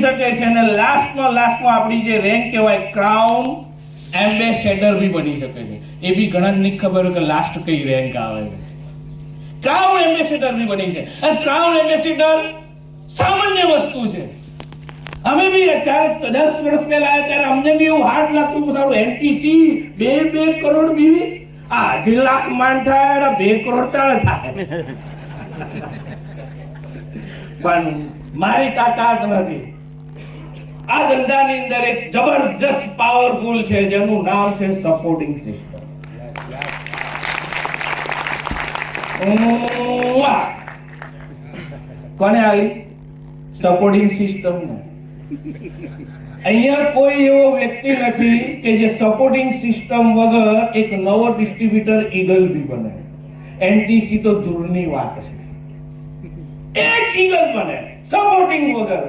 શકે છે અને લાસ્ટમાં આપણી જે રેન્ક કહેવાય ક્રાઉન એમ્બેસેડર બી બની શકે છે. એ બી ઘણાને નહીં ખબર હોય કે લાસ્ટ કઈ રેન્ક આવે છે. ક્રાઉન એમ્બેસેડર બી બની છે. અને ક્રાઉન એમ્બેસેડર સામાન્ય વસ્તુ છે. અમે બી અત્યારે 10 વર્ષ પહેલા આવ્યા ત્યારે અમને બી એવું હાર્ડ લાગતું કે સારું એનટીસી 2 કરોડ બી આ 2 લાખ માંડ થાય 2 કરોડ ચાલે થાય. પણ મારી તાકાત નથી. આ ધંધાની અંદર એક જબરજસ્ત પાવરફુલ છે જેનું નામ છે સપોર્ટિંગ સિસ્ટમ. કોને આવી સપોર્ટિંગ સિસ્ટમ ને? અહીંયા કોઈ એવો વ્યક્તિ નથી કે જે સપોર્ટિંગ સિસ્ટમ વગર એક નવો ડિસ્ટ્રીબ્યુટર ઈગલ બી બને. એનટીસી તો દૂરની વાત છે. એક ઈગલ બને સપોર્ટિંગ વગર.